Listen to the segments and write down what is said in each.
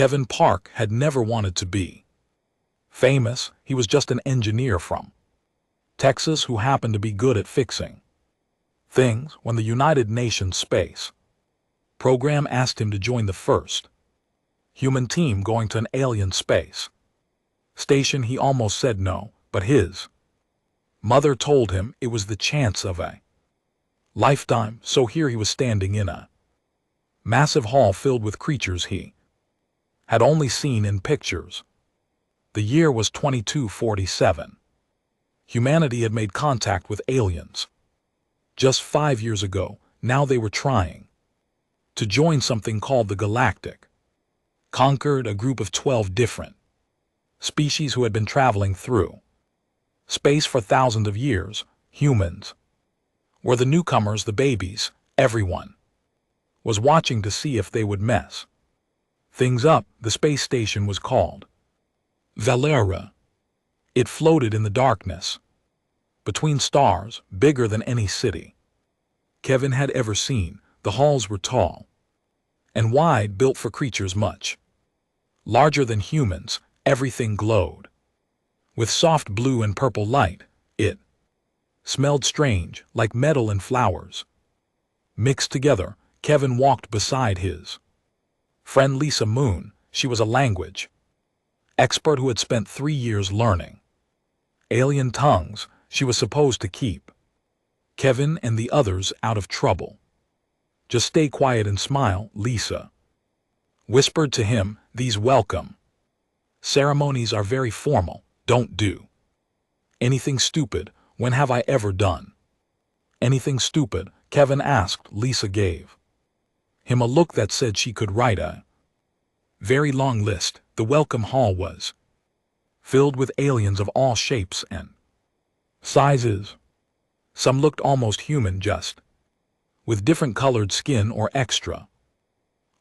Kevin Park had never wanted to be famous. He was just an engineer from Texas who happened to be good at fixing things when the United Nations Space Program asked him to join the first human team going to an alien space station. He almost said no, but his mother told him it was the chance of a lifetime. So here he was standing in a massive hall filled with creatures he had only seen in pictures. The year was 2247. Humanity had made contact with aliens just 5 years ago. Now they were trying to join something called the Galactic Concord, a group of 12 different species who had been traveling through space for thousands of years. Humans were the newcomers, the babies. Everyone was watching to see if they would mess things up. The space station was called Valera. It floated in the darkness between stars, bigger than any city Kevin had ever seen. The halls were tall and wide, built for creatures much larger than humans. Everything glowed with soft blue and purple light. It smelled strange, like metal and flowers mixed together. Kevin walked beside his friend Lisa Moon. She was a language expert who had spent 3 years learning alien tongues. She was supposed to keep Kevin and the others out of trouble. "Just stay quiet and smile," Lisa whispered to him. "These welcome ceremonies are very formal. Don't do anything stupid." "When have I ever done anything stupid?" Kevin asked. Lisa gave him a look that said she could write a very long list. The welcome hall was filled with aliens of all shapes and sizes. Some looked almost human, just with different colored skin or extra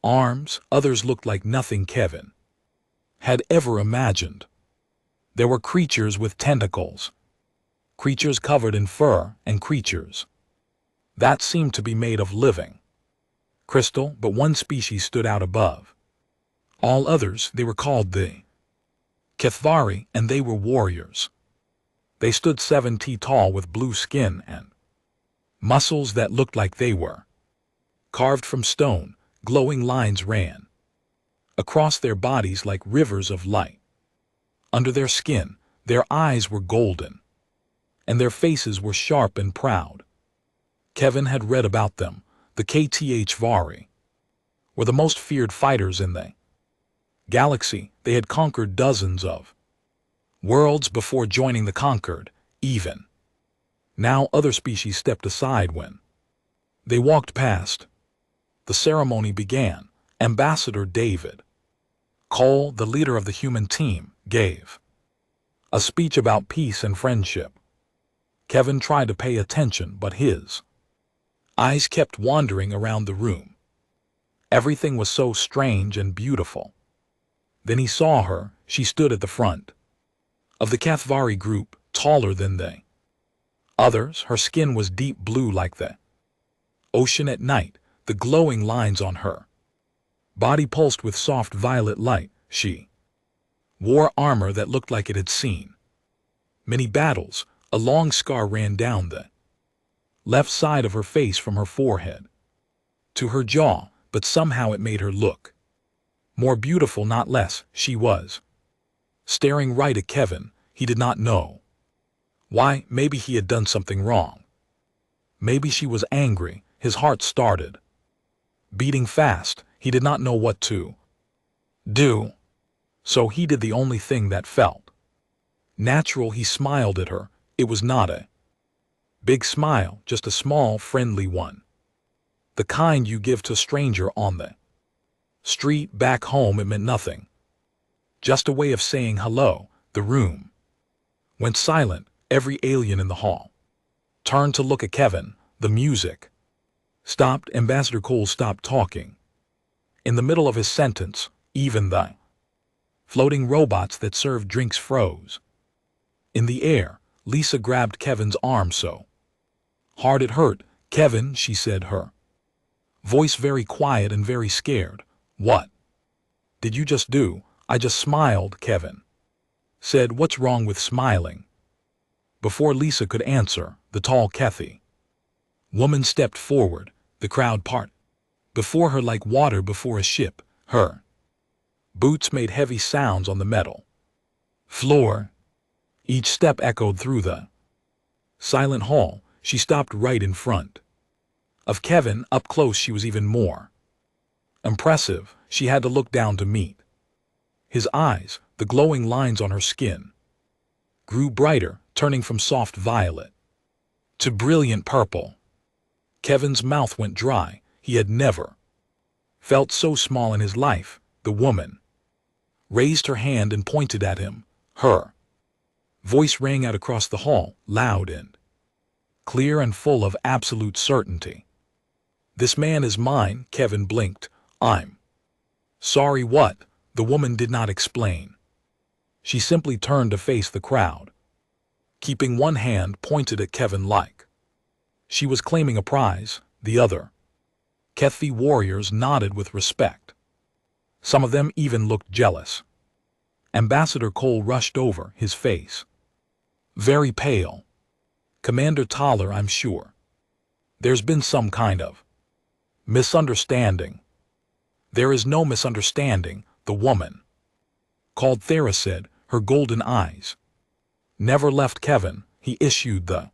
arms. Others looked like nothing Kevin had ever imagined. There were creatures with tentacles, creatures covered in fur, and creatures that seemed to be made of living crystal, but one species stood out above all others. They were called the Cathvari, and they were warriors. They stood 7 feet tall with blue skin and muscles that looked like they were carved from stone. Glowing lines ran across their bodies like rivers of light. Under their skin, their eyes were golden, and their faces were sharp and proud. Kevin had read about them. The Cathvari were the most feared fighters in the galaxy. They had conquered dozens of worlds before joining the conquered. Even now, other species stepped aside when they walked past. The ceremony began. Ambassador David Cole, the leader of the human team, gave a speech about peace and friendship. Kevin tried to pay attention, but his eyes kept wandering around the room. Everything was so strange and beautiful. Then he saw her. She stood at the front of the Cathvari group, taller than the others. Her skin was deep blue like the ocean at night. The glowing lines on her body pulsed with soft violet light. She wore armor that looked like it had seen many battles. A long scar ran down the left side of her face from her forehead to her jaw, but somehow it made her look more beautiful, not less. She was staring right at Kevin. He did not know why. Maybe he had done something wrong. Maybe she was angry. His heart started beating fast. He did not know what to do, so he did the only thing that felt natural. He smiled at her. It was not a big smile, just a small, friendly one. The kind you give to a stranger on the street. Back home it meant nothing. Just a way of saying hello. The room went silent. Every alien in the hall turned to look at Kevin. The music stopped. Ambassador Cole stopped talking in the middle of his sentence. Even the floating robots that served drinks froze in the air. Lisa grabbed Kevin's arm so hard it hurt. "Kevin," she said, her voice very quiet and very scared. "What Did you just do? I just smiled, Kevin said. What's wrong with smiling? Before Lisa could answer, the tall Kathy woman stepped forward, the crowd part before her like water before a ship. Her boots made heavy sounds on the metal floor. Each step echoed through the silent hall. She stopped right in front of Kevin. Up close she was even more impressive. She had to look down to meet his eyes. The glowing lines on her skin grew brighter, turning from soft violet to brilliant purple. Kevin's mouth went dry. He had never felt so small in his life. The woman raised her hand and pointed at him. Her voice rang out across the hall, loud and clear and full of absolute certainty. This man is mine. Kevin blinked. I'm sorry, what? The woman did not explain. She simply turned to face the crowd, keeping one hand pointed at Kevin like she was claiming a prize. The other Kethi warriors nodded with respect. Some of them even looked jealous. Ambassador Cole rushed over, his face very pale. Commander Toller, I'm sure there's been some kind of misunderstanding. There is no misunderstanding, the woman called Thera said, her golden eyes never left Kevin. He issued the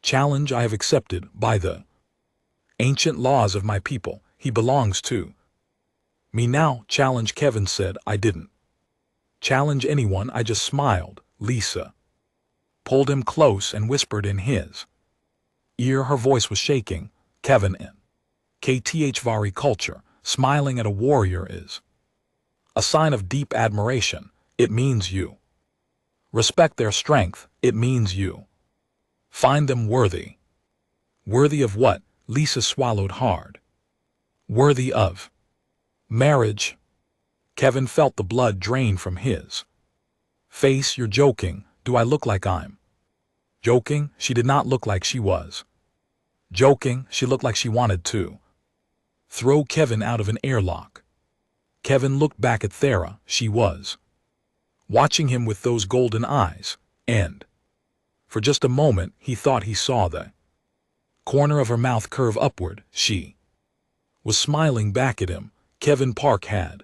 challenge. I have accepted by the ancient laws of my people. He belongs to me now. Challenge, Kevin said. I didn't challenge anyone. I just smiled. Lisa pulled him close and whispered in his ear. Her voice was shaking. Kevin, in Kthvari culture, smiling at a warrior is a sign of deep admiration. It means you respect their strength. It means you find them worthy. Worthy of what? Lisa swallowed hard. Worthy of marriage. Kevin felt the blood drain from his face. You're joking. Do I look like I'm joking? She did not look like she was joking. She looked like she wanted to throw Kevin out of an airlock. Kevin looked back at Thera. She was watching him with those golden eyes, and for just a moment he thought he saw the corner of her mouth curve upward. She was smiling back at him. Kevin Park had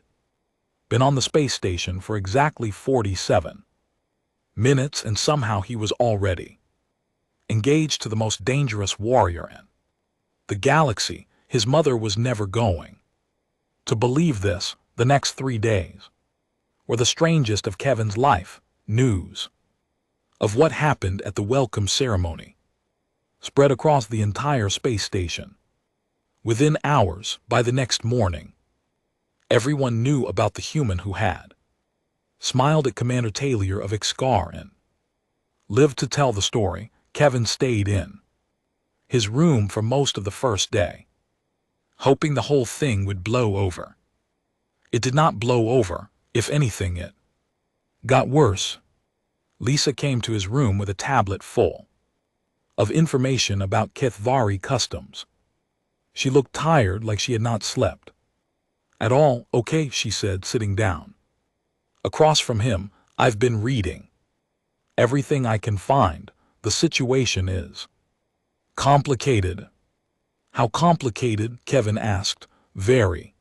been on the space station for exactly 47 minutes, and somehow he was already engaged to the most dangerous warrior in the galaxy. His mother was never going to believe this. The next 3 days were the strangest of Kevin's life. News of what happened at the welcome ceremony spread across the entire space station. Within hours, by the next morning, everyone knew about the human who had smiled at Commander Taylor of Ixcar and lived to tell the story. Kevin stayed in his room for most of the first day, hoping the whole thing would blow over. It did not blow over. If anything, it got worse. Lisa came to his room with a tablet full of information about Kthvari customs. She looked tired, like she had not slept at all. Okay, she said, sitting down across from him. I've been reading everything I can find. The situation is complicated. How complicated? Kevin asked. Very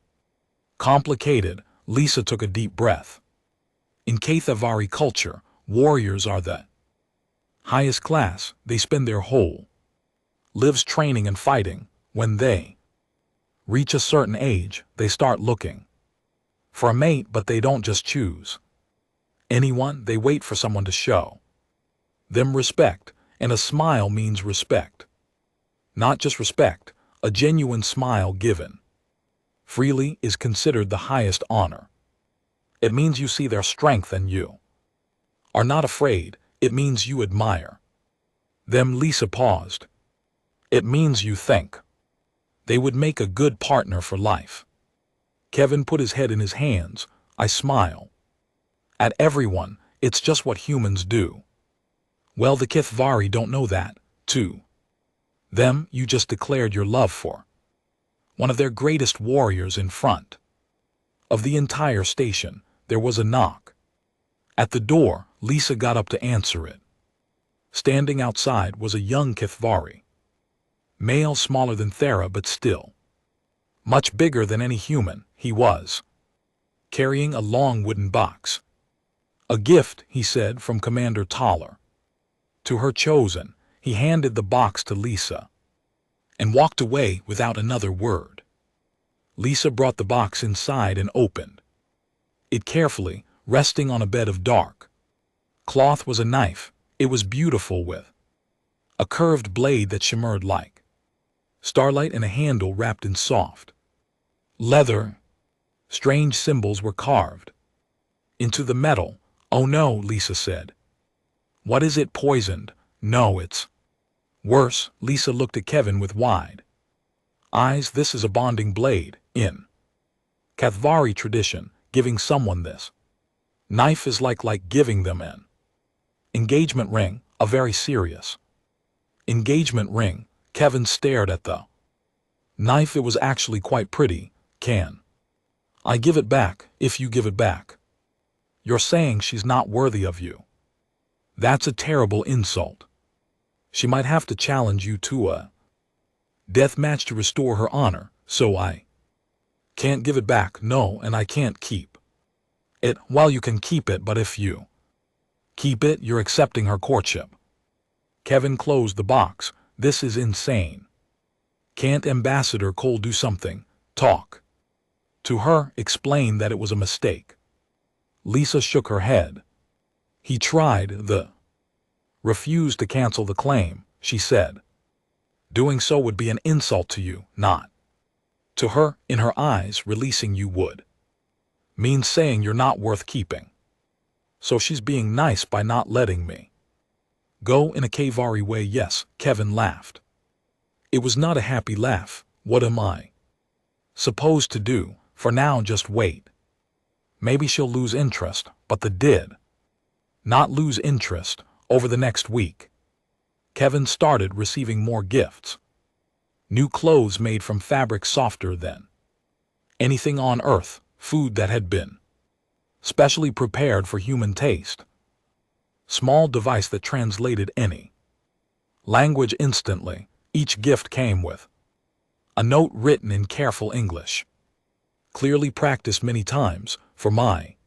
complicated. Lisa took a deep breath. In Kthvari culture, warriors are the highest class. They spend their whole lives training and fighting. When they reach a certain age, they start looking for a mate, but they don't just choose anyone. They wait for someone to show them respect, and a smile means respect. Not just respect, a genuine smile given freely is considered the highest honor. It means you see their strength and you are not afraid. It means you admire them. Lisa paused. It means you think they would make a good partner for life. Kevin put his head in his hands. I smile at everyone. It's just what humans do. Well, the Kthvari don't know that, too. Them, you just declared your love for one of their greatest warriors in front of the entire station, there was a knock. At the door, Lisa got up to answer it. Standing outside was a young Kithvari. Male, smaller than Thera, but still much bigger than any human he was, carrying a long wooden box. A gift, he said, from Commander Toller. To her chosen, he handed the box to Lisa and walked away without another word. Lisa brought the box inside and opened it carefully, resting on a bed of dark cloth was a knife. It was beautiful, with a curved blade that shimmered like starlight and a handle wrapped in soft leather. Strange symbols were carved into the metal. "Oh no," Lisa said. "What is it, poisoned?" "No, it's worse." Lisa looked at Kevin with wide eyes. "This is a bonding blade. In Kithvari tradition, giving someone this knife is like giving them an engagement ring, a very serious engagement ring." Kevin stared at the knife. It was actually quite pretty. "Can I give it back?" "If you give it back, you're saying she's not worthy of you. That's a terrible insult. She might have to challenge you to a death match to restore her honor, so I can't give it back." "No, and I can't keep it." "Well, you can keep it, but if you keep it, you're accepting her courtship." Kevin closed the box. "This is insane. Can't Ambassador Cole do something? Talk to her, explain that it was a mistake." Lisa shook her head. "He tried. Refused to cancel the claim," she said. "Doing so would be an insult to you, not to her." In her eyes, releasing you would mean saying you're not worth keeping. So she's being nice by not letting me go in a Kithvari way. "Yes," Kevin laughed. It was not a happy laugh. "What am I supposed to do?" "For now, just wait. Maybe she'll lose interest, but did not lose interest over the next week." Kevin started receiving more gifts. New clothes made from fabric softer than anything on earth, food that had been specially prepared for human taste, small device that translated any language instantly. Each gift came with a note written in careful English, clearly practiced many times. "For my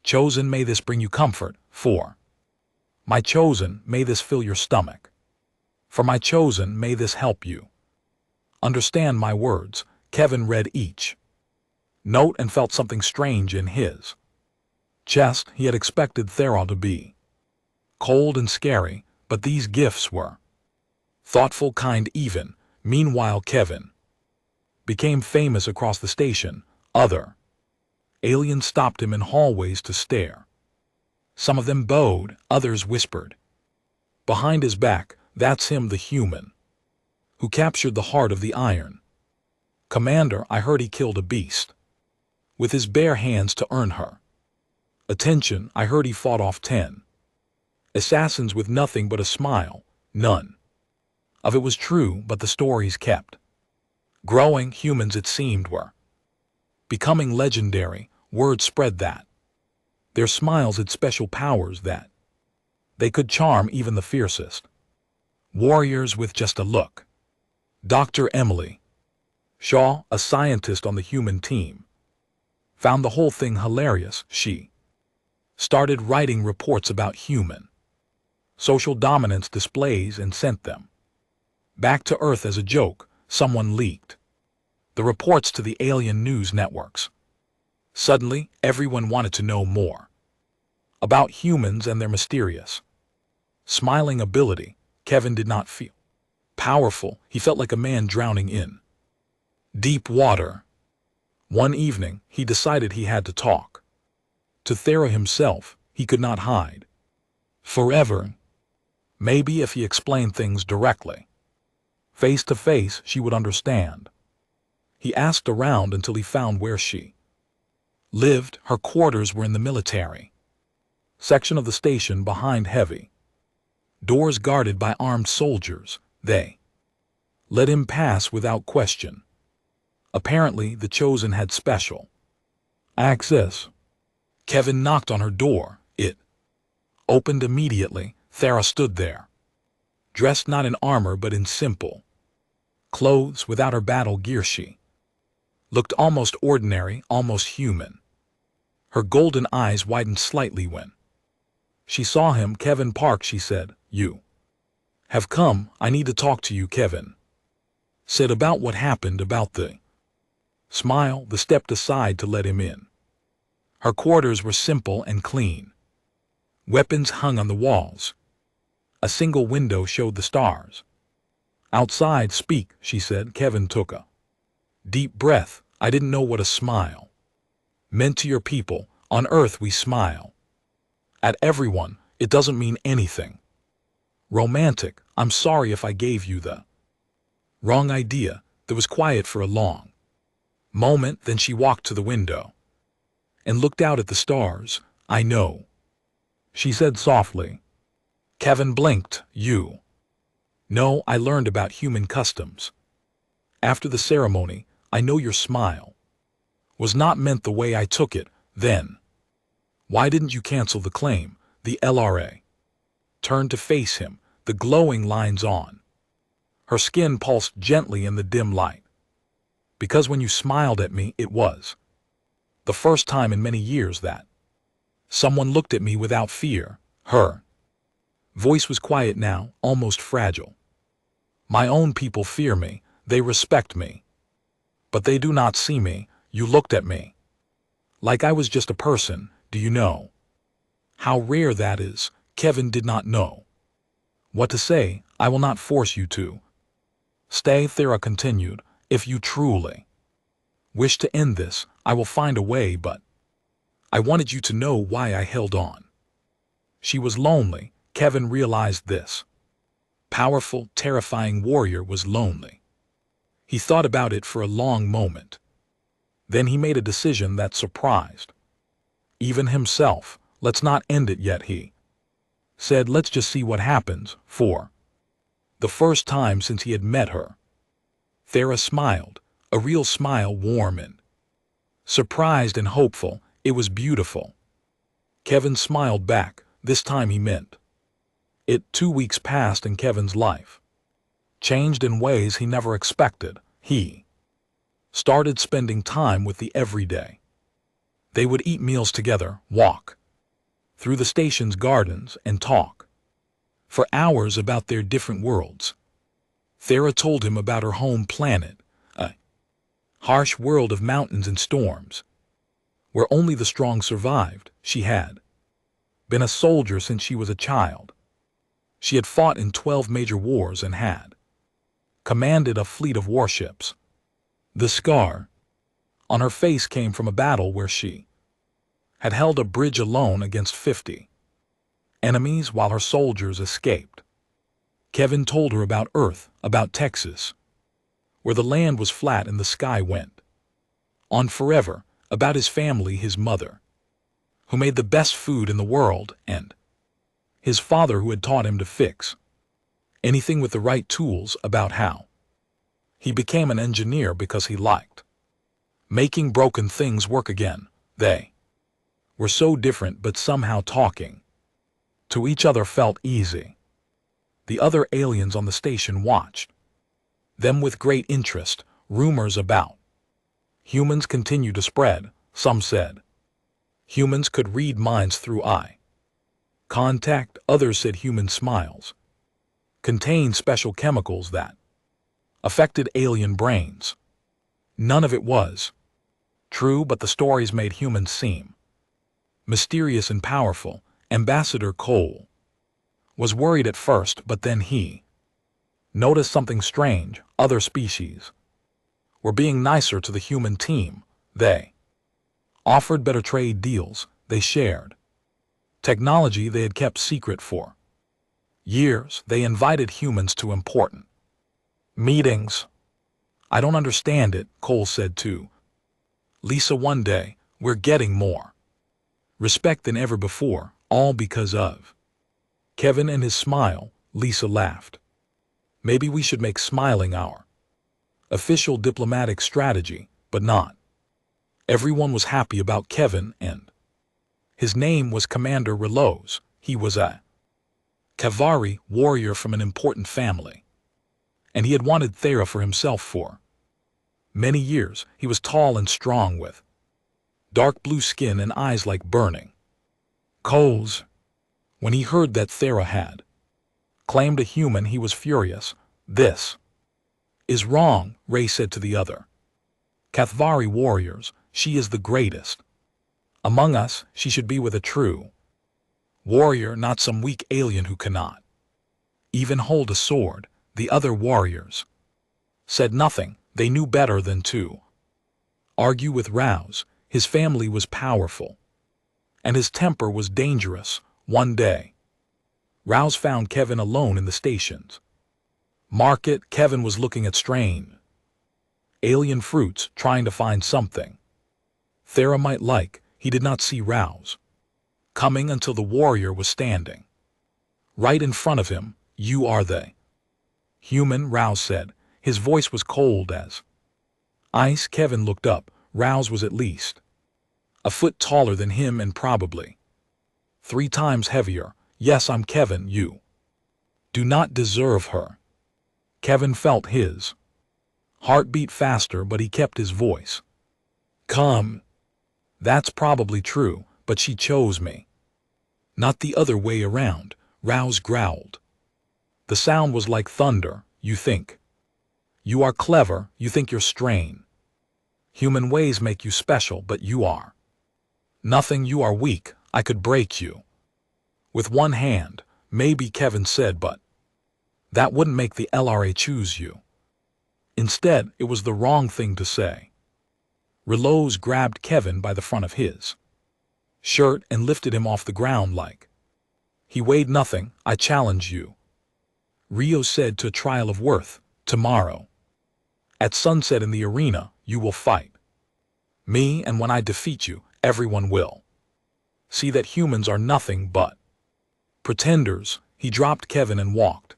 chosen, may this bring you comfort. For my chosen, may this fill your stomach. For my chosen, may this help you understand my words." Kevin read each note and felt something strange in his chest. He had expected Thera to be cold and scary, but these gifts were thoughtful, kind, even. Meanwhile, Kevin became famous across the station. Other aliens stopped him in hallways to stare. Some of them bowed, others whispered behind his back, "That's him, the human who captured the heart of the Iron Commander. I heard he killed a beast with his bare hands to earn her attention. I heard he fought off 10 assassins with nothing but a smile." None of it was true, but the stories kept growing. Humans, it seemed, were becoming legendary. Word spread that their smiles had special powers, that they could charm even the fiercest warriors with just a look. Dr. Emily Shaw, a scientist on the human team, found the whole thing hilarious. She started writing reports about human social dominance displays and sent them back to Earth as a joke. Someone leaked the reports to the alien news networks. Suddenly, everyone wanted to know more about humans and their mysterious smiling ability. Kevin did not feel powerful. He felt like a man drowning in deep water. One evening, he decided he had to talk to Thera himself. He could not hide forever. Maybe if he explained things directly, face to face, she would understand. He asked around until he found where she lived. Her quarters were in the military section of the station, behind heavy doors guarded by armed soldiers. They let him pass without question. Apparently, the chosen had special Access. Kevin knocked on her door. It opened immediately. Thera stood there, dressed not in armor but in simple clothes without her battle gear. She looked almost ordinary, almost human. Her golden eyes widened slightly when she saw him. Kevin Park, she said. You have come. I need to talk to you, Kevin said. About what happened, about the smile. They stepped aside to let him in. Her quarters were simple and clean. Weapons hung on the walls. A single window showed the stars. Outside. Speak, she said. Kevin took a deep breath. I didn't know what a smile meant to your people. On Earth we smile at everyone. It doesn't mean anything romantic. I'm sorry if I gave you the wrong idea. There was quiet for a long moment. Then she walked to the window and looked out at the stars. I know, she said softly. Kevin blinked. You know, I learned about human customs after the ceremony. I know your smile was not meant the way I took it. Then why didn't you cancel the claim? The LRA turned to face him, the glowing lines on her skin pulsed gently in the dim light. Because when you smiled at me, it was the first time in many years that someone looked at me without fear. Her voice was quiet now, almost fragile. My own people fear me. They respect me. But they do not see me. You looked at me like I was just a person. Do you know how rare that is? Kevin did not know what to say. I will not force you to stay, Thera continued. If you truly wish to end this, I will find a way, but I wanted you to know why I held on. She was lonely. Kevin realized this. Powerful, terrifying warrior was lonely. He thought about it for a long moment. Then he made a decision that surprised even himself. Let's not end it yet, he said. Let's just see what happens. For the first time since he had met her, Thera smiled, a real smile, warm and surprised and hopeful. It was beautiful. Kevin smiled back. This time he meant it. 2 weeks passed and Kevin's life changed in ways he never expected. He started spending time with the everyday. They would eat meals together, walk through the station's gardens, and talk for hours about their different worlds. Thera told him about her home planet, a harsh world of mountains and storms, where only the strong survived. She had been a soldier since she was a child. She had fought in 12 major wars and had commanded a fleet of warships. The scar on her face came from a battle where she had held a bridge alone against 50 enemies while her soldiers escaped. Kevin told her about Earth, about Texas, where the land was flat and the sky went on forever, about his family, his mother, who made the best food in the world, and his father who had taught him to fix anything with the right tools, about how he became an engineer because he liked making broken things work again. They were so different, but somehow talking to each other felt easy. The other aliens on the station watched them with great interest. Rumors about humans continued to spread. Some said humans could read minds through eye contact. Others said human smiles contained special chemicals that affected alien brains. None of it was true, but the stories made humans seem mysterious and powerful. Ambassador Cole was worried at first, but then he noticed something strange. Other species were being nicer to the human team. They offered better trade deals. They shared technology they had kept secret for years. They invited humans to important meetings. I don't understand it, Cole said to Lisa one day. We're getting more respect than ever before, all because of Kevin and his smile. Lisa laughed. Maybe we should make smiling our official diplomatic strategy, but not Everyone was happy about Kevin, and his name was Commander Reloz. He was a Kavari warrior from an important family, and he had wanted Thera for himself for many years. He was tall and strong with dark blue skin and eyes like burning coals. When he heard that Thera had claimed a human, he was furious. This is wrong, Ray said to the other Kathvari warriors. She is the greatest among us. She should be with a true warrior, not some weak alien who cannot even hold a sword. The other warriors said nothing. They knew better than to argue with Rouse. His family was powerful, and his temper was dangerous. One day, Rouse found Kevin alone in the station's market. Kevin was looking at strange alien fruits, trying to find something Thera might like. He did not see Rouse coming until the warrior was standing right in front of him. You are the human, Rouse said. His voice was cold as ice. Kevin looked up. Rouse was at least a foot taller than him and probably 3 times heavier. Yes, I'm Kevin. You do not deserve her. Kevin felt his heart beat faster, but he kept his voice calm. That's probably true, but she chose me, not the other way around, Rouse growled. The sound was like thunder. You think you are clever, you think you're strange. Human ways make you special, but you are nothing. You are weak. I could break you with one hand, maybe, Kevin said, but that wouldn't make the LRA choose you. Instead, it was the wrong thing to say. Reloz grabbed Kevin by the front of his shirt and lifted him off the ground like he weighed nothing. I challenge you, Rio said, to a trial of worth. Tomorrow, at sunset in the arena, you will fight me, and when I defeat you, everyone will see that humans are nothing but pretenders. He dropped Kevin and walked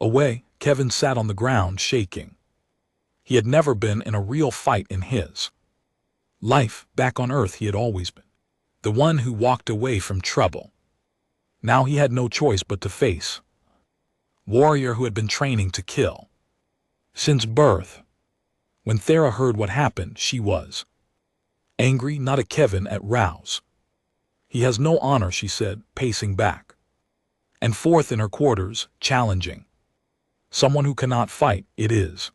away. Kevin sat on the ground, shaking. He had never been in a real fight in his life. Back on Earth, he had always been the one who walked away from trouble. Now he had no choice but to face a warrior who had been training to kill since birth. When Thera heard what happened, she was angry, not at Kevin, at Rouse. He has no honor, she said, pacing back and forth in her quarters, challenging someone who cannot fight. It is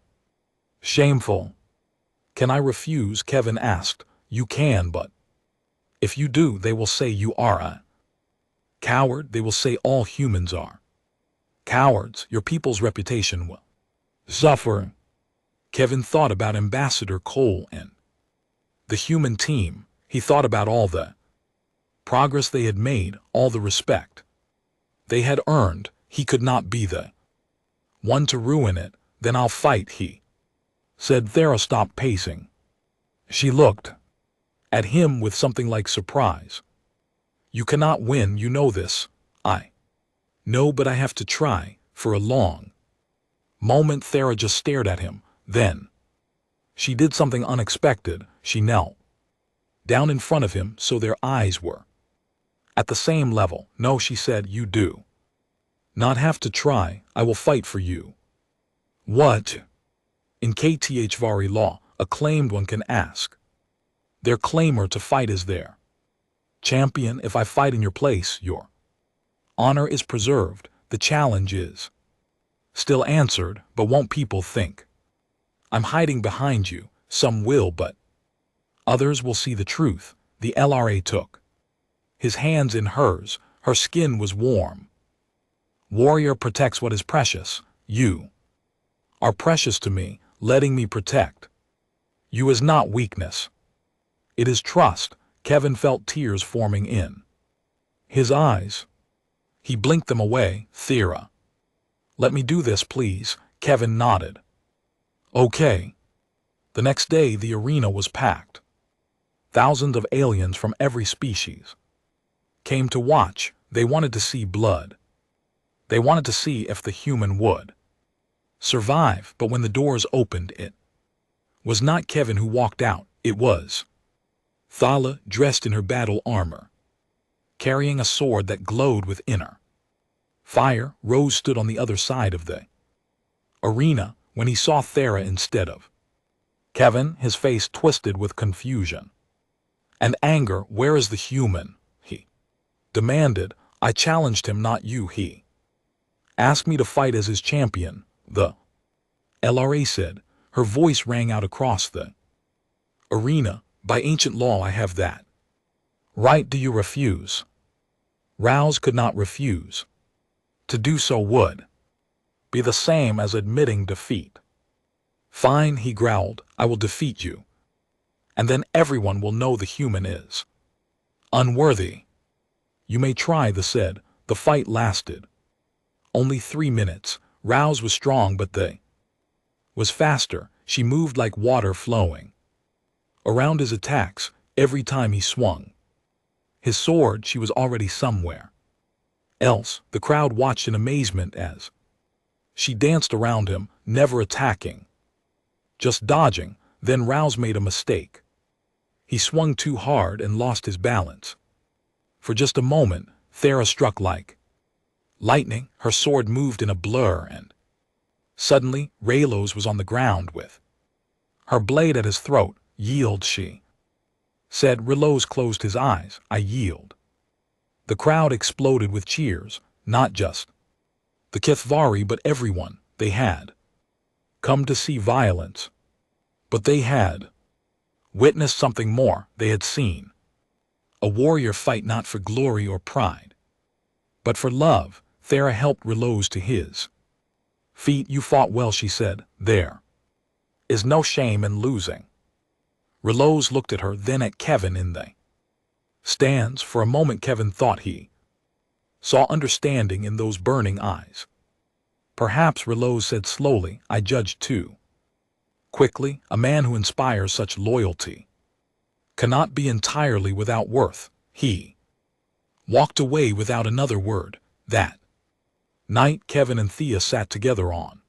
shameful. Can I refuse? Kevin asked. You can, but if you do, they will say you are a coward. They will say all humans are cowards. Your people's reputation will suffer. Kevin thought about Ambassador Cole and the human team. He thought about all the progress they had made, all the respect they had earned. He could not be the one to ruin it. Then I'll fight, he said. Thera stopped pacing. She looked at him with something like surprise. You cannot win, you know this. I know, but I have to try. For a long moment, Thera just stared at him. Then she did something unexpected. She knelt down in front of him so their eyes were at the same level. No, she said, you do not have to try. I will fight for you. What? In Kathvari law, a claimed one can ask their claimer to fight as their champion. If I fight in your place, your honor is preserved. The challenge is still answered, but won't people think I'm hiding behind you? Some will, but others will see the truth. The LRA took his hands in hers. Her skin was warm. Warrior protects what is precious. You are precious to me. Letting me protect you is not weakness. It is trust. Kevin felt tears forming in his eyes. He blinked them away. Thera, let me do this, please. Kevin nodded. Okay. The next day, the arena was packed. Thousands of aliens from every species came to watch. They wanted to see blood. They wanted to see if the human would survive. But when the doors opened, it was not Kevin who walked out. It was Thala dressed in her battle armor, carrying a sword that glowed with inner fire. Rose stood on the other side of the arena when he saw Thera instead of Kevin, his face twisted with confusion and anger. Where is the human? He demanded. I challenged him, not you. He asked me to fight as his champion, the LRA said. Her voice rang out across the arena. By ancient law, I have that right. Do you refuse? Rouse could not refuse. To do so would be the same as admitting defeat. Fine, he growled, I will defeat you. And then everyone will know the human is unworthy. You may try, the said. The fight lasted only 3 minutes. Rouse was strong, but they was faster. She moved like water flowing around his attacks. Every time he swung his sword, she was already somewhere else. The crowd watched in amazement as she danced around him, never attacking, just dodging. Then Rouse made a mistake. He swung too hard and lost his balance. For just a moment, Thera struck like lightning. Her sword moved in a blur, and suddenly Raylos was on the ground with her blade at his throat. Yield, she said. Raylos closed his eyes. I yield. The crowd exploded with cheers, not just the Kithvari but everyone. They had come to see violence, but they had witnessed something more. They had seen a warrior fight not for glory or pride, but for love. Thera helped Raylos to his feet. You fought well, she said. There is no shame in losing. Raylos looked at her, then at Kevin in the stands. For a moment Kevin thought he saw understanding in those burning eyes. Perhaps, Raylos said slowly, I judged too quickly. A man who inspires such loyalty cannot be entirely without worth. He walked away without another word. That night Kevin and Thea sat together on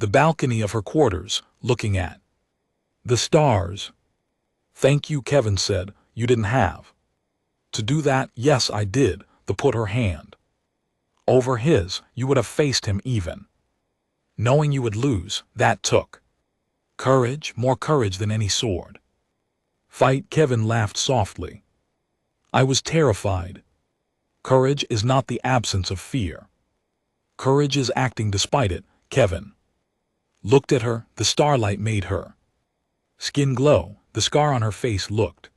the balcony of her quarters, looking at the stars. Thank you, Kevin said. You didn't have to do that. Yes, I did. The put her hand over his. You would have faced him even knowing you would lose. That took courage, more courage than any sword fight. Kevin laughed softly. I was terrified. Courage is not the absence of fear. Courage is acting despite it. Kevin looked at her. The starlight made her skin glow. The scar on her face looked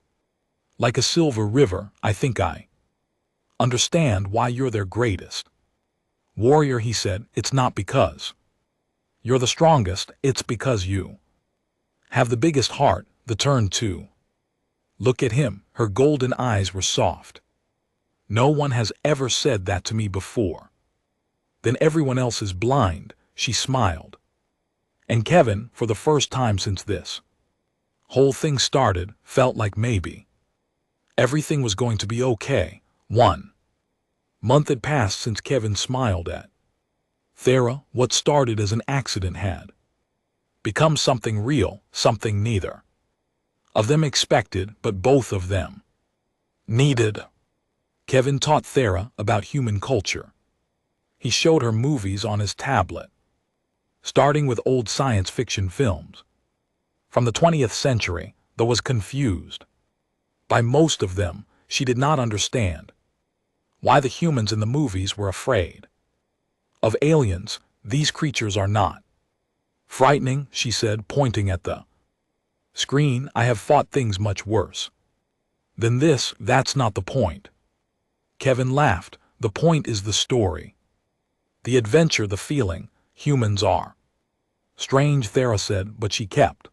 like a silver river. I think I understand why you're their greatest warrior, he said. It's not because you're the strongest, it's because you have the biggest heart. The turn to look at him. Her golden eyes were soft. No one has ever said that to me before. Then everyone else is blind, she smiled. And Kevin, for the first time since this whole thing started, felt like maybe everything was going to be okay. 1 month had passed since Kevin smiled at Thera. What started as an accident had become something real, something neither of them expected, but both of them needed. Kevin taught Thera about human culture. He showed her movies on his tablet, starting with old science fiction films from the 20th century, though was confused by most of them. She did not understand why the humans in the movies were afraid of aliens. These creatures are not frightening, she said, pointing at the screen. I have fought things much worse than this. That's not the point. Kevin laughed. The point is the story, the adventure, the feeling. Humans are strange, Thera said, but she kept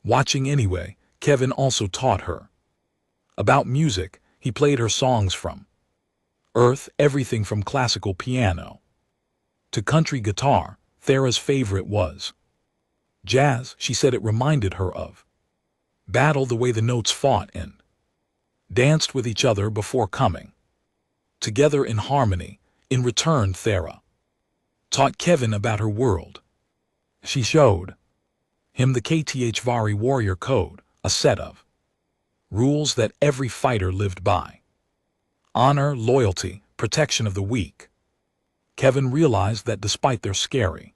watching anyway. Kevin also taught her about music. He played her songs from Earth, everything from classical piano to country guitar. Thera's favorite was jazz. She said it reminded her of battle, the way the notes fought and danced with each other before coming together in harmony. In return, Thera taught Kevin about her world. She showed him the Kthvari warrior code, a set of Rules that every fighter lived by. Honor, loyalty, protection of the weak. Kevin realized that despite their scary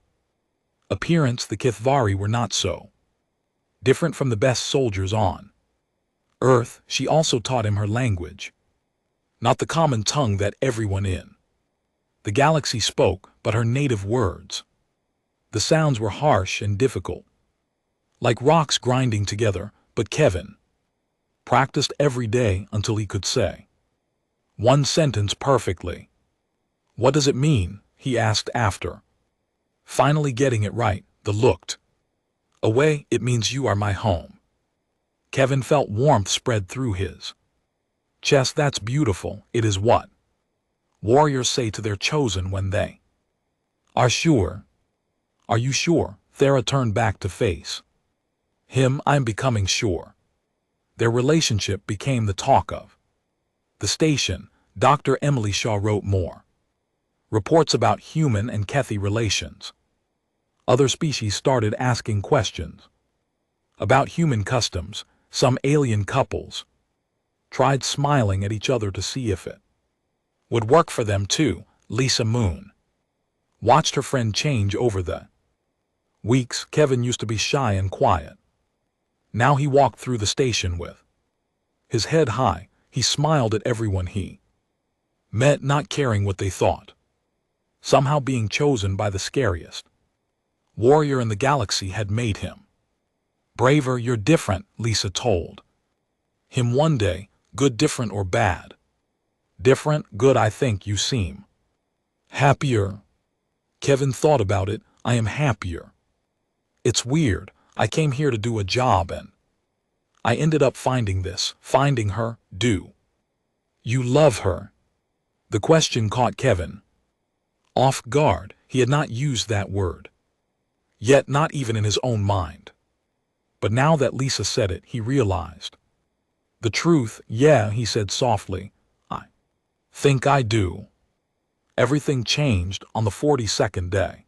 appearance, the Kithvari were not so different from the best soldiers on Earth. She also taught him her language, not the common tongue that everyone in the galaxy spoke, but her native words. The sounds were harsh and difficult, like rocks grinding together, but Kevin practiced every day until he could say one sentence perfectly. "What does it mean?" he asked after finally getting it right. The looked away. "It means you are my home." Kevin felt warmth spread through his chest. "That's beautiful. It is what warriors say to their chosen when they are sure." "Are you sure?" Thera turned back to face him. "I'm becoming sure." Their relationship became the talk of the station. Dr. Emily Shaw wrote more reports about human and Kethi relations. Other species started asking questions about human customs. Some alien couples tried smiling at each other to see if it would work for them too. Lisa Moon watched her friend change over the weeks. Kevin used to be shy and quiet. Now he walked through the station with his head high. He smiled at everyone he met, not caring what they thought. Somehow being chosen by the scariest warrior in the galaxy had made him braver. "You're different," Lisa told him one day. "Good, different, or bad?" "Different, good. I think you seem happier." Kevin thought about it. "I am happier. It's weird. I came here to do a job and I ended up finding her. Do you love her?" The question caught Kevin off guard. He had not used that word yet, not even in his own mind. But now that Lisa said it, he realized the truth. "Yeah," he said softly, "I think I do." Everything changed on the 42nd day.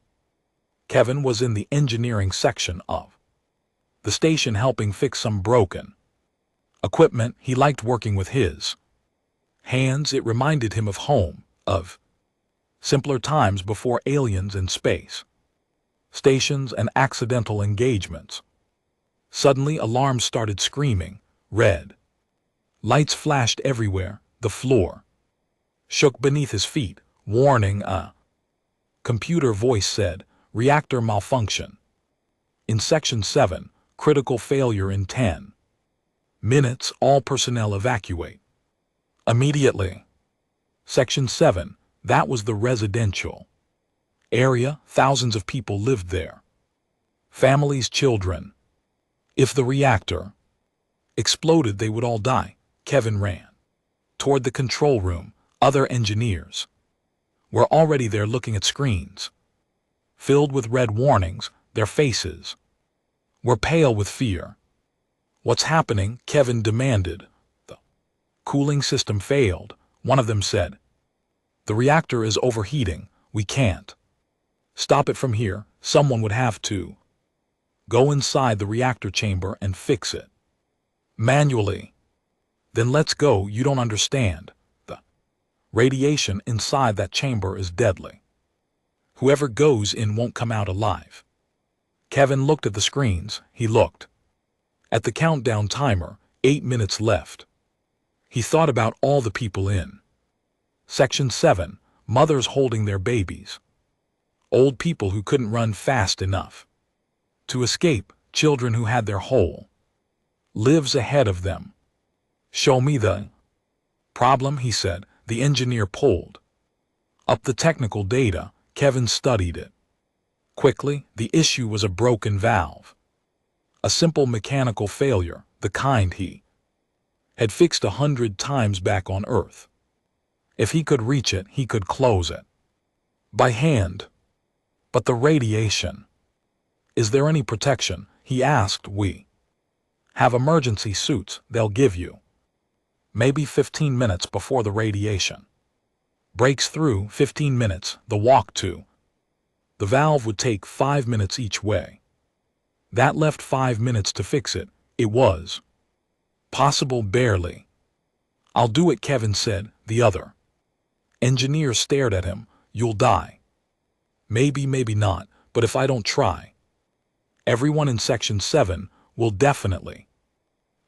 Kevin was in the engineering section of the station helping fix some broken equipment. He liked working with his hands. It reminded him of home, of simpler times before aliens in space stations and accidental engagements. Suddenly alarms started screaming. Red lights flashed everywhere. The floor shook beneath his feet. "Warning," a computer voice said. "Reactor malfunction in Section 7. Critical failure in 10 minutes. All personnel evacuate immediately." Section 7. That was the residential area. Thousands of people lived there. Families, children. If the reactor exploded, they would all die. Kevin ran toward the control room. Other engineers were already there, looking at screens filled with red warnings. Their faces were pale with fear. "What's happening?" Kevin demanded. "The cooling system failed," one of them said. "The reactor is overheating. We can't stop it from here. Someone would have to go inside the reactor chamber and fix it manually." "Then let's go." "You don't understand. The radiation inside that chamber is deadly. Whoever goes in won't come out alive." Kevin looked at the screens. He looked at the countdown timer. 8 minutes left. He thought about all the people in Section 7, mothers holding their babies, old people who couldn't run fast enough to escape, children who had their whole lives ahead of them. "Show me the problem," he said. The engineer pulled up the technical data. Kevin studied it quickly. The issue was a broken valve. A simple mechanical failure, the kind he had fixed 100 times back on Earth. If he could reach it, he could close it by hand. But the radiation. "Is there any protection?" he asked. "We have emergency suits. They'll give you maybe 15 minutes before the radiation breaks through." 15 minutes. The walk to the valve would take 5 minutes each way. That left 5 minutes to fix it. It was Possible barely. I'll do it, Kevin said, the other. Engineer stared at him. You'll die. Maybe, maybe not, but if I don't try. Everyone in Section 7 will definitely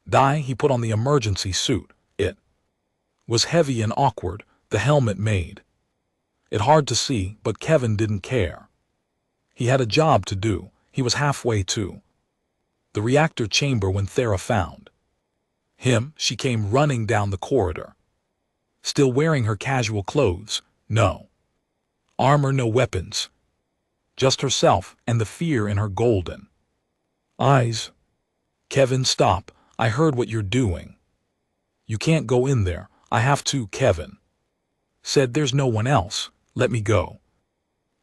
die. He put on the emergency suit. It was heavy and awkward, the helmet made it hard to see, but Kevin didn't care. He had a job to do. He was halfway to the reactor chamber when Thera found him. She came running down the corridor, still wearing her casual clothes. No armor, no weapons. Just herself and the fear in her golden eyes. Kevin, stop. I heard what you're doing. You can't go in there. I have to, Kevin said. There's no one else. Let me go.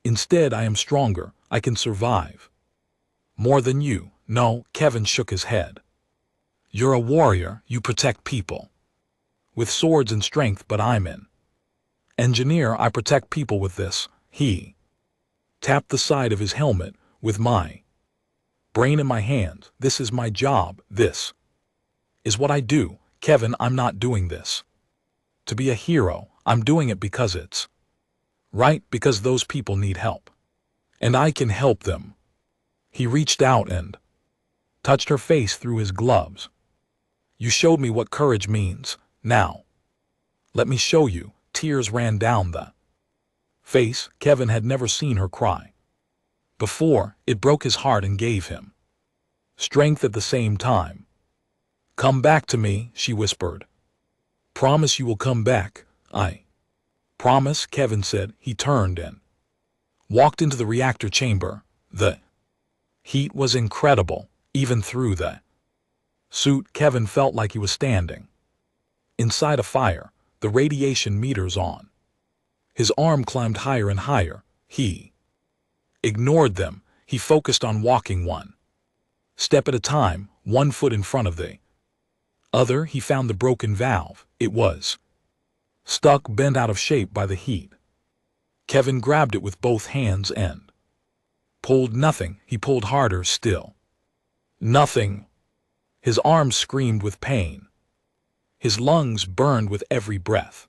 Instead, I am stronger. I can survive. More than you. No, Kevin shook his head. You're a warrior. You protect people with swords and strength, but I'm an engineer. I protect people with this. He tapped the side of his helmet. With my brain in my hand. This is my job. This is what I do. Kevin, I'm not doing this to be a hero. I'm doing it because it's right, because those people need help. And I can help them. He reached out and touched her face through his gloves. You showed me what courage means. Now let me show you. Tears ran down the face. Kevin had never seen her cry before. It broke his heart and gave him strength at the same time. Come back to me, she whispered. Promise you will come back. I promise, Kevin said. He turned and walked into the reactor chamber. The heat was incredible, even through the suit. Kevin felt like he was standing inside a fire, the radiation meters on. His arm climbed higher and higher. He ignored them. He focused on walking one step at a time, 1 foot in front of the other. He found the broken valve. It was stuck, bent out of shape by the heat. Kevin grabbed it with both hands and pulled. Nothing. He pulled harder still. Nothing. His arms screamed with pain. His lungs burned with every breath.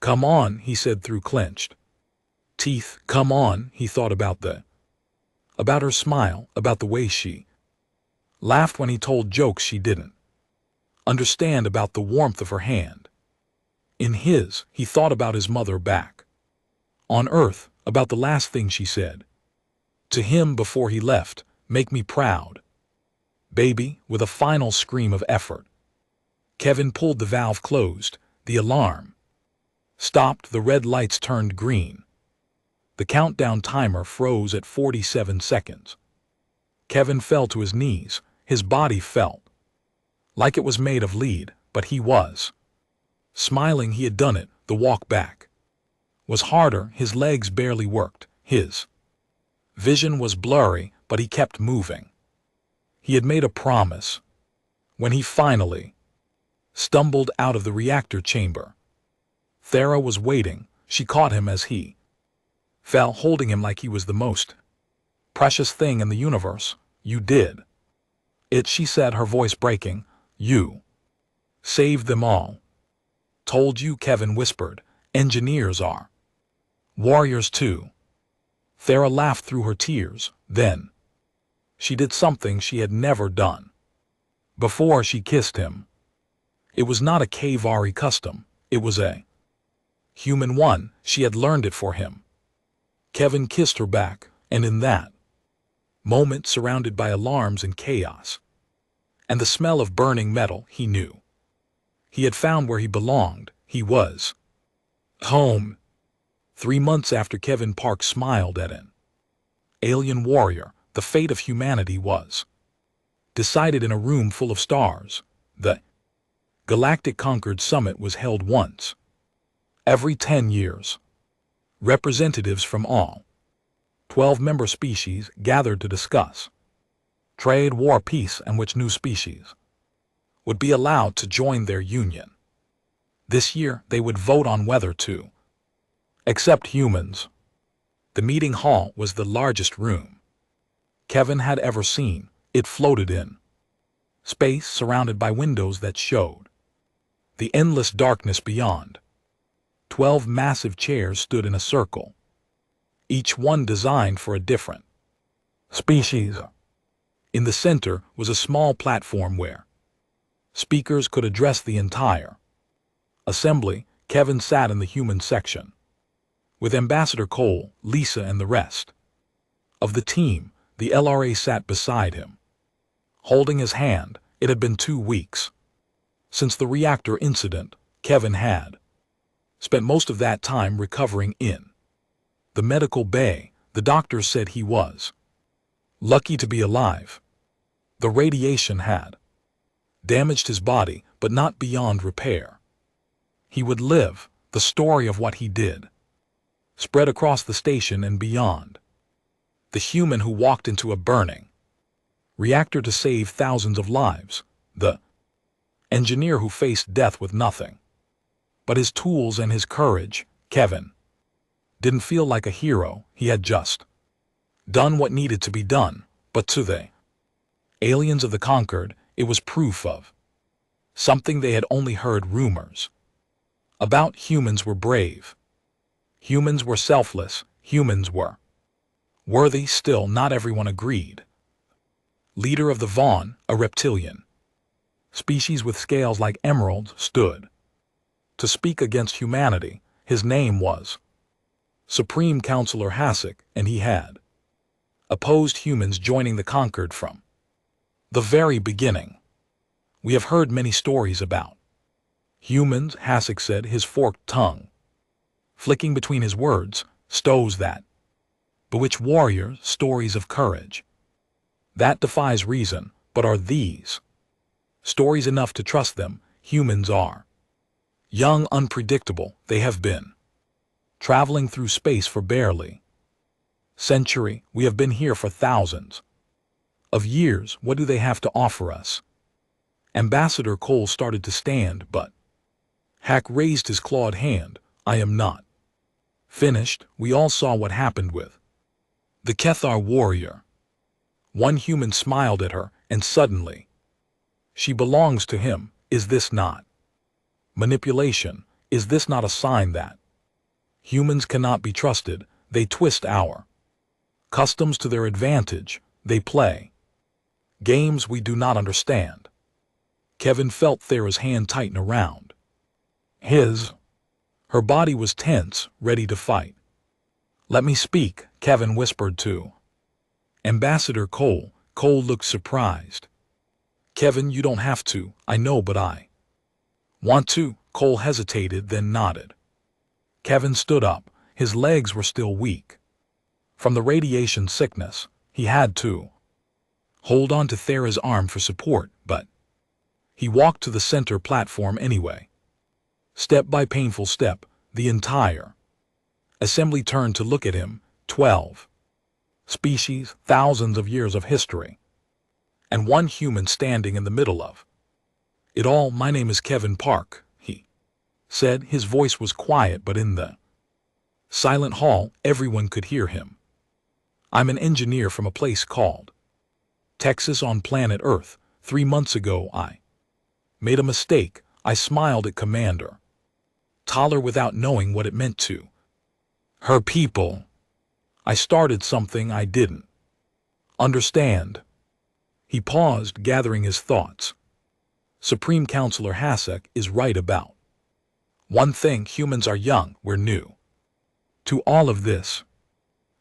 Come on, he said through clenched teeth. Come on. He thought about her smile, about the way she laughed when he told jokes she didn't understand, about the warmth of her hand in his. He thought about his mother back on Earth, about the last thing she said to him before he left. Make me proud, baby. With a final scream of effort, Kevin pulled the valve closed. The alarm stopped. The red lights turned green. The countdown timer froze at 47 seconds. Kevin fell to his knees. His body felt like it was made of lead, but he was smiling. He had done it. The walk back was harder. His legs barely worked. His vision was blurry, but he kept moving. He had made a promise. When he finally stumbled out of the reactor chamber, Thera was waiting. She caught him as he fell, holding him like he was the most precious thing in the universe. You did it, she said, her voice breaking. You saved them all. Told you, Kevin whispered. Engineers are warriors too. Thera laughed through her tears. Then she did something she had never done before. She kissed him. It was not a Kavari custom. It was a human one. She had learned it for him. Kevin kissed her back, and in that moment, surrounded by alarms and chaos and the smell of burning metal, he knew he had found where he belonged. He was home. 3 months after Kevin Park smiled at an alien warrior, the fate of humanity was decided in a room full of stars. The Galactic Concord Summit was held once every 10 years. Representatives from all 12 member species gathered to discuss trade, war, peace, and which new species would be allowed to join their union. This year, they would vote on whether to accept humans. The meeting hall was the largest room Kevin had ever seen. It floated in Space surrounded by windows that showed the endless darkness beyond. 12 massive chairs stood in a circle, each one designed for a different species. In the center was a small platform where speakers could address the entire assembly. Kevin sat in the human section, with Ambassador Cole, Lisa, and the rest of the team. The LRA sat beside him, holding his hand. It had been 2 weeks since the reactor incident. Kevin had spent most of that time recovering in the medical bay. The doctor said he was lucky to be alive. The radiation had damaged his body, but not beyond repair. He would live. The story of what he did spread across the station and beyond. The human who walked into a burning reactor to save thousands of lives. The engineer who faced death with nothing but his tools and his courage. Kevin didn't feel like a hero. He had just done what needed to be done. But to the aliens of the Concord, it was proof of something they had only heard rumors about. Humans were brave. Humans were selfless. Humans were worthy. Still, not everyone agreed. Leader of the Vaughn, a reptilian species with scales like emeralds, stood to speak against humanity. His name was Supreme Counselor Hasek, and he had opposed humans joining the Concord from the very beginning. We have heard many stories about humans, Hasek said, his forked tongue flicking between his words. Stows that bewitch warriors, stories of courage that defies reason. But are these stories enough to trust them? Humans are young, unpredictable. They have been traveling through space for barely century. We have been here for thousands of years. What do they have to offer us? Ambassador Cole started to stand, but Hack raised his clawed hand. I am not finished. We all saw what happened with the Kethar warrior. One human smiled at her, and suddenly, she belongs to him. Is this not manipulation? Is this not a sign that humans cannot be trusted? They twist our customs to their advantage. They play games we do not understand. Kevin felt Thera's hand tighten around his. Her body was tense, ready to fight. Let me speak, Kevin whispered to Ambassador Cole. Cole looked surprised. Kevin, you don't have to. I know, but I want to. Cole hesitated, then nodded. Kevin stood up. His legs were still weak from the radiation sickness. He had to hold on to Thera's arm for support, but he walked to the center platform anyway. Step by painful step, the entire assembly turned to look at him. 12 species, thousands of years of history, and one human standing in the middle of it all. My name is Kevin Park, he said. His voice was quiet, but in the silent hall, everyone could hear him. I'm an engineer from a place called Texas on planet Earth. 3 months ago, I made a mistake. I smiled at Commander Toller without knowing what it meant to her people. I started something I didn't understand. He paused, gathering his thoughts. Supreme Counselor Hasek is right about one thing. Humans are young. We're new to all of this.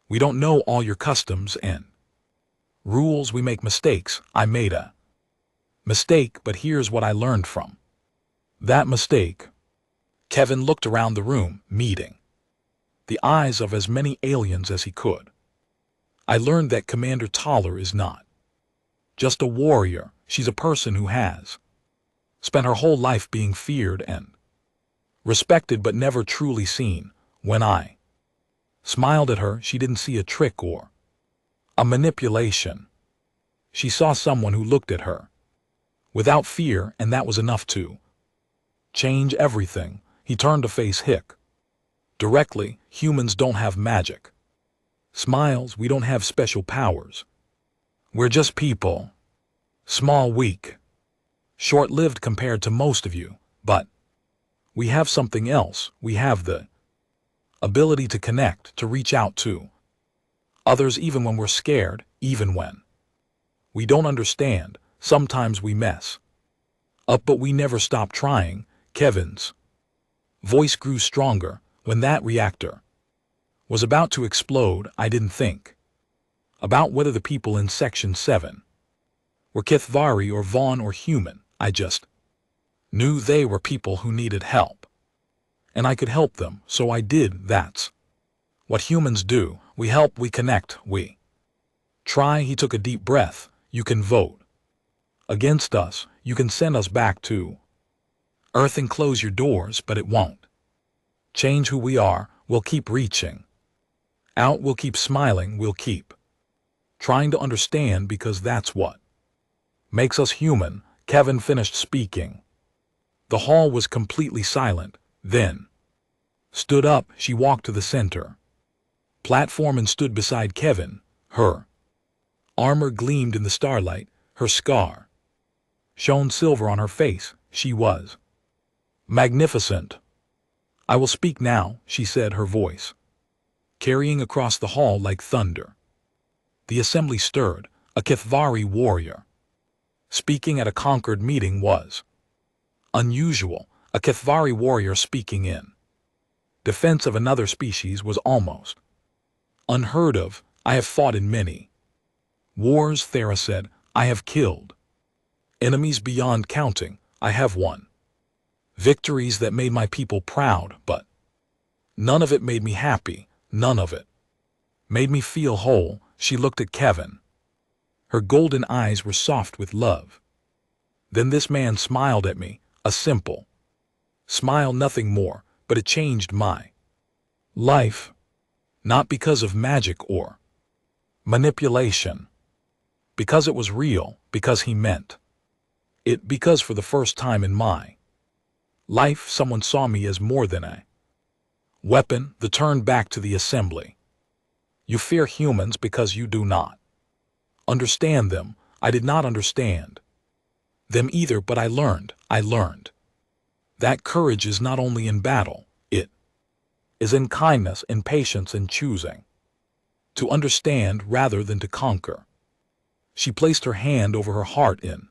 We don't know all your customs and rules. We make mistakes. I made a mistake, but here's what I learned from that mistake. Kevin looked around the room, meeting the eyes of as many aliens as he could. I learned that Commander Toller is not just a warrior. She's a person who has spent her whole life being feared and respected, but never truly seen. When I smiled at her, she didn't see a trick or a manipulation. She saw someone who looked at her without fear, and that was enough to change everything. He turned to face Hick directly. Humans don't have magic smiles. We don't have special powers. We're just people. Small, weak Short-lived compared to most of you, but we have something else. We have the ability to connect, to reach out to others even when we're scared, even when we don't understand. Sometimes we mess up, but we never stop trying. Kevin's voice grew stronger. When that reactor was about to explode, I didn't think about whether the people in Section 7 were Kithvari or Vaughn or human. I just knew they were people who needed help, and I could help them, so I did. That's what humans do. We help, we connect, we try. He took a deep breath. You can vote against us. You can send us back to Earth and close your doors, but it won't change who we are. We'll keep reaching out. We'll keep smiling. We'll keep trying to understand, because that's what makes us human. Kevin finished speaking. The hall was completely silent, then stood up. She walked to the center platform and stood beside Kevin. Her armor gleamed in the starlight. Her scar shone silver on her face. She was magnificent. I will speak now, she said, her voice carrying across the hall like thunder. The assembly stirred. A Kithvari warrior speaking at a conquered meeting was unusual. A Kithvari warrior speaking in defense of another species was almost unheard of. I have fought in many wars, Thera said. I have killed enemies beyond counting. I have won victories that made my people proud, but none of it made me happy. None of it made me feel whole. She looked at Kevin. Her golden eyes were soft with love. Then this man smiled at me, a simple smile, nothing more, but it changed my life. Not because of magic or manipulation, because it was real, because he meant it, because for the first time in my life someone saw me as more than a weapon. The turn back to the assembly. You fear humans because you do not understand them. I did not understand them either, but I learned that courage is not only in battle, it is in kindness, in patience, in choosing to understand rather than to conquer. She placed her hand over her heart in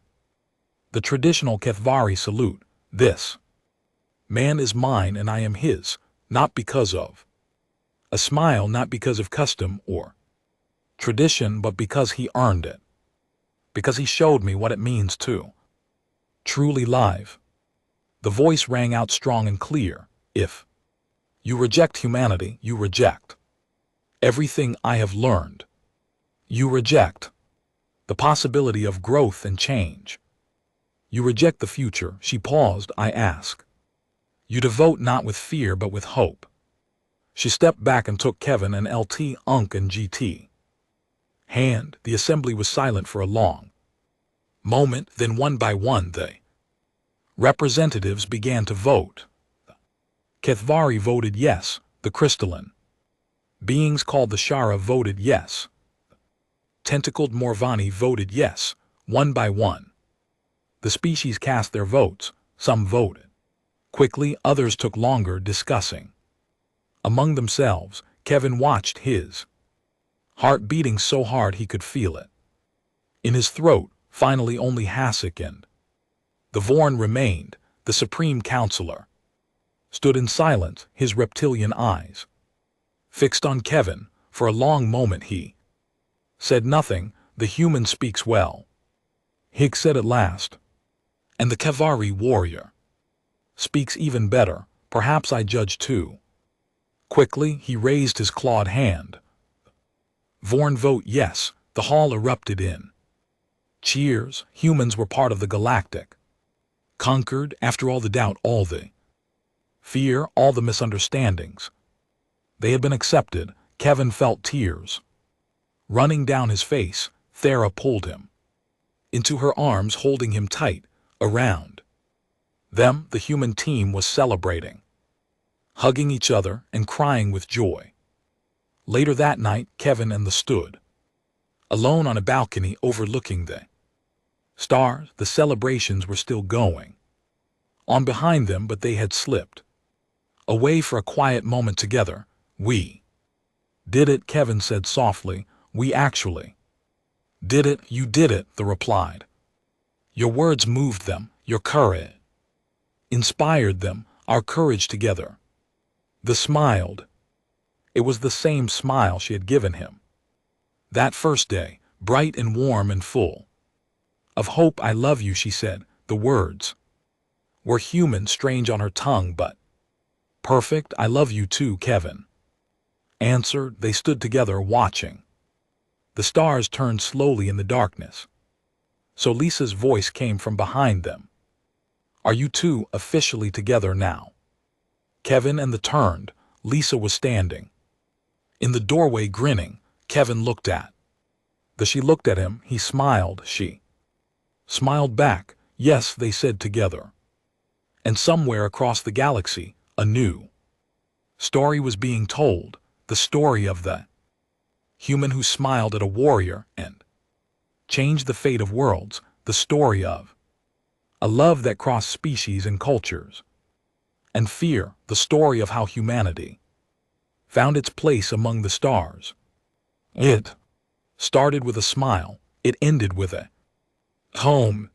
the traditional Kithvari salute. This man is mine and I am his, not because of a smile, not because of custom or tradition, but because he earned it, because he showed me what it means to truly live. The voice rang out strong and clear. If you reject humanity, you reject everything I have learned. You reject the possibility of growth and change. You reject the future. She paused. I ask you to vote not with fear but with hope. She stepped back and took Kevin and LT, Unk and GT hand. The assembly was silent for a long moment. Then one by one the representatives began to vote. Kithvari voted yes. The crystalline beings called the Shara voted yes. Tentacled Morvani voted yes. One by one the species cast their votes. Some voted quickly, others took longer, discussing among themselves. Kevin watched, his heart beating so hard he could feel it in his throat. Finally only Hasek and the Vorn remained. The Supreme Counselor stood in silence, his reptilian eyes fixed on Kevin. For a long moment he said nothing. The human speaks well, Higgs said at last, and the Kithvari warrior speaks even better. Perhaps I judge too quickly. He raised his clawed hand. Vorn vote yes. The hall erupted in cheers. Humans were part of the galactic conquered. After all the doubt, all the fear, all the misunderstandings, they had been accepted. Kevin felt tears running down his face. Thera pulled him into her arms, holding him tight. Around them, the human team was celebrating, hugging each other and crying with joy. Later that night, Kevin and the stood alone on a balcony overlooking the Stars, the celebrations were still going on behind them, but they had slipped away for a quiet moment together. We did it, Kevin said softly. We actually did it. You did it, they replied. Your words moved them, your courage inspired them, our courage together. They smiled. It was the same smile she had given him that first day, bright and warm and full of hope. I love you, she said. The words were human, strange on her tongue, but perfect. I love you too, Kevin answered. They stood together watching. The stars turned slowly in the darkness. So Lisa's voice came from behind them. Are you two officially together now? Kevin and they turned. Lisa was standing in the doorway grinning. Kevin looked at she looked at him. He smiled. She smiled back. Yes, they said together. And somewhere across the galaxy, a new story was being told. The story of the human who smiled at a warrior and changed the fate of worlds. The story of a love that crossed species and cultures. And fear, the story of how humanity found its place among the stars. It started with a smile. It ended with a home.